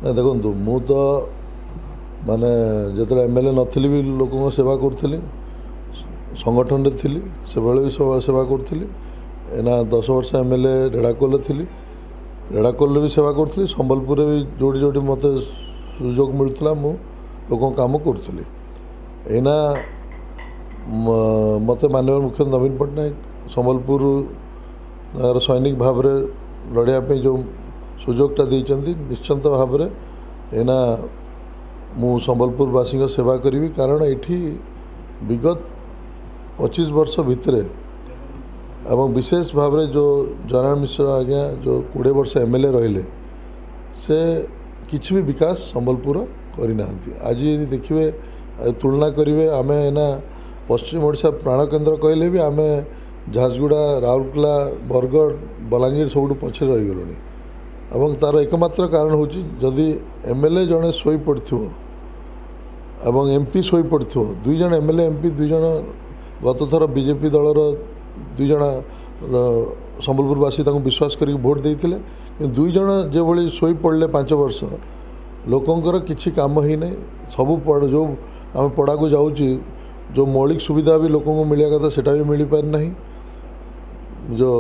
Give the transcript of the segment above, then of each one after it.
ना देखो मु तो माने जो एम एल ए नी भी लोक सेवा करी संगठन थी से भी सेवा करी एना 10 वर्ष एम एल ए रेड़ाकोल थी रेड़ाकोल भी सेवा करी संबलपुर भी जोटी जोटी मत सुजोग मिलूला मु लोक काम करी एना मत माननीय मुख्यमंत्री नवीन पट्टनायक संबलपुर सैनिक भाव लड़ाई जो सुजोगटा देते निश्चिंत भाव एना मु संबलपुरवासी सेवा करी कारण ये विगत 25 वर्ष भितर एवं विशेष भाव जो जनार्दन मिश्र आज्ञा जो 20 वर्ष एम एल ए रहिले से किसी भी विकास संबलपुर करना आज यदि देखिए तुलना करेंगे आम एना पश्चिम ओडिशा प्राण केन्द्र कहले भी आम झारसुगुड़ा राउरकेला बरगढ़ बलांगीर सब पछे रहीगलु एवं तार एकमात्र कारण हूँ जदि एम एल ए जड़े शोई पड़ो एवं एमपी शोई पड़ो दुई जन एम एल ए एमपी दुई जन गत थर बीजेपी दलर दुई जन संबलपुरवासी विश्वास कर भोट देते दुई जन जो भाई शोई पड़े 5 वर्ष लोकंर किसी काम ही नहीं सब जो आम पढ़ा को जाऊँ जो मौलिक सुविधा भी लोक मिलवा कथा सेटा भी मिल पार ना जो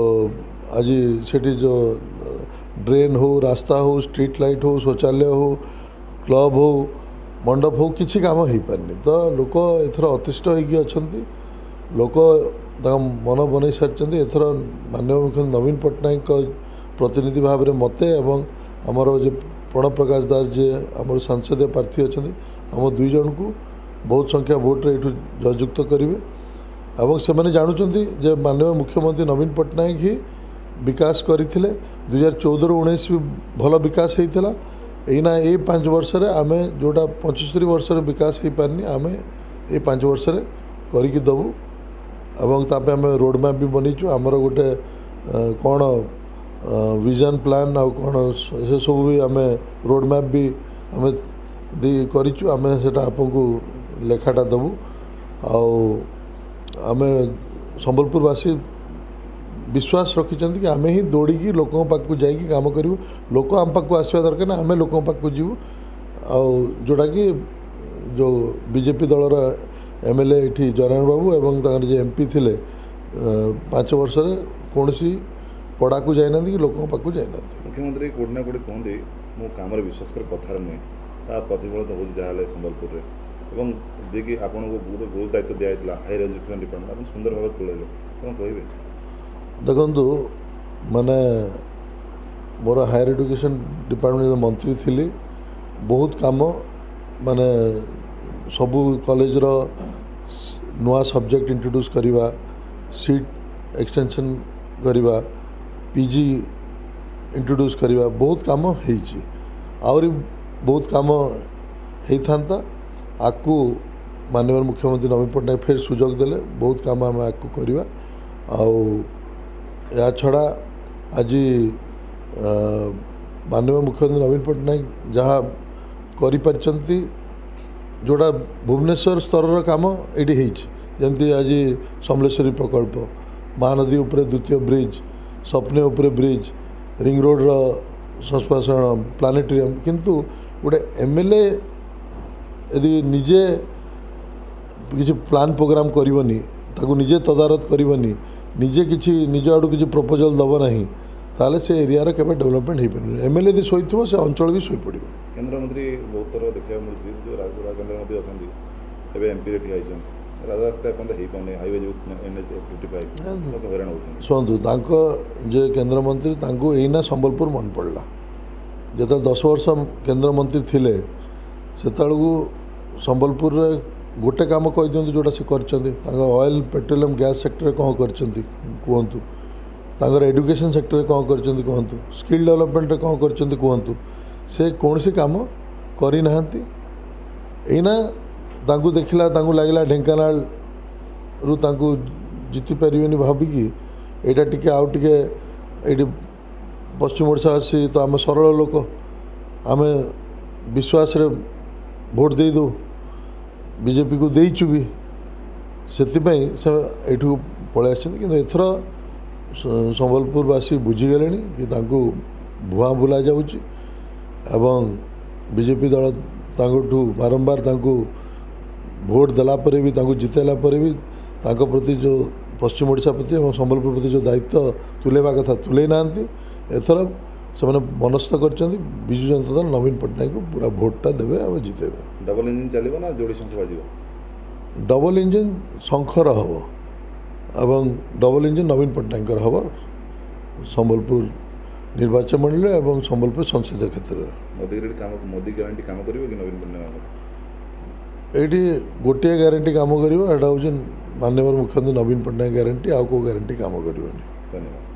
आज से जो ड्रेन हो रास्ता हो स्ट्रीट लाइट हो शौचालय हो क्लब हो मंडप हो किसी काम हो पारनी तो लोक एथर अतिष्ठ होती लोक मन बन सारी एथर माननीय मुख्यमंत्री नवीन पट्टनायक प्रतिनिधि भाव में मते एवं आमर जो प्रणव प्रकाश दास जी आम सांसदीय प्रार्थी अच्छा आम दुई जन को बहुत संख्या भोट्रे ये जययुक्त करेंगे और से मैंने जानते जे माननीय मुख्यमंत्री नवीन पट्टनायक ही विकास करते 2014-19 भी भल विकास होता यहीना ये 5 वर्ष आम जोटा 75 वर्ष विकास हो पारनी आम ये 5 वर्ष करके देवु एवं ताप आम रोड मैप भी बनईचु आमर गोटे कौन विजन प्लान आ कौन से सब भी आम रोड मैप भी आम करीचु आम से आपको लेखाटा देवु आम संबलपुरवासी विश्वास रखिंट कि आम ही दौड़ी लोकों पाक जाकि कम करूँ लोक आम पाक आसवा दरकार ना आम लोकों पाक जीवु जोटा कि जो बीजेपी दलर एम एल ए ये जनार्दन बाबू एवं जो एमपी थे 5 वर्ष कौन पड़ा को जाना कि लोकों पाक जाना मुख्यमंत्री कोड़ी ना कोड़ी कहते मो कम विश्वास कर कथार नुहे ता प्रतिफलित हो जहाँ संबलपुर एवं जी आपको बहुत दायित्व दिखाई हायर एजुकेशन डिपार्टमेंट आप सुंदर भाव तुले कौन कहे देखु माने मोर हायर एजुकेशन डिपार्टमेंट मंत्री थी बहुत काम माने सबू कॉलेज रो नुआ सब्जेक्ट इंट्रोड्यूस करवा सीट एक्सटेंशन करवा पीजी इंट्रोड्यूस करवा बहुत काम होरी बहुत काम होता आपको माननीय मुख्यमंत्री नवीन पट्टनायक फिर सुजोग देले बहुत काम आम आपको करवा या छड़ा आज माननीय मुख्यमंत्री नवीन पट्टनायक जहाँ करिपारचंती जोड़ा भुवनेश्वर स्तर काम ये जमती आज समलेश्वरी प्रकल्प महानदी उपरे द्वितीय ब्रिज सपने उपरे ब्रिज रिंग रोड रो संस्पर्शन प्लानेटोरियम किंतु गोटे एम एल ए यदि निजे किसी प्लान प्रोग्राम करनी ताकू निजे तदारत करनी निजे किसी निज आड़ किसी प्रपोजल दब ना ताले से एरिया के डेवलपमेंट हो पार एम एल ए शोई से अंचल भी शोई पड़ो केन्द्रमंत्री बहुत थर देखा मिली जो राजगुड़ा केन्द्रमंत्री अच्छा एमपी ठिया राजा रास्ता हो पाने हाईवे जो NH 55 हैरान हो शुणु जे केन्द्रमंत्री यहीना संबलपुर मन पड़ा जो 10 वर्ष केन्द्रमंत्री थे से संबलपुर गोटे काम कह दिखाँ जोटा से कर ऑयल पेट्रोलियम गैस सेक्टर कौन कहतु एडुकेशन सेक्टर कौन कहतु स्किल डेवलपमेंट कौन कहतु से कौन सी काम करना एना देखला लगला ढेंकानाल रु जीति पारे भाविकी यहाँ टी आउ टे पश्चिम ओडिशा आसी तो आम सरल लोक आम विश्वास रे भोट दे दो बीजेपी को देचु भी से यू पलि कि एथर संबलपुरवासी बुझीगले कि भुआ बुला जाऊँगी एवं बीजेपी दल तांकठू बारंबार तांकू भोट देला परे भी तांकू जितेला परे भी तांको प्रति जो पश्चिम ओडिशा प्रति और संबलपुर प्रति जो दायित्व तुलेवा कथा तुले नांती एथर से मनस्थ कर विजु जनता दल नवीन पट्टनायक को पूरा भोटा देवे और जितेबे। डबल इंजिन चलो ना जोड़ी शंख बाजिब डबल इंजिन शंखर हम एवं डबल इंजिन नवीन पट्टनायक हम संबलपुर निर्वाचन मंडल और संबलपुर संसदीय क्षेत्र में मोदी ग्यारंटी काम करेंगे कि नवीन पट्टनायक ये गोटे ग्यारंटी काम करा हूँ माननीय मुख्यमंत्री नवीन पट्टनायक ग्यारंटी आउ को ग्यारंटी काम कर। धन्यवाद।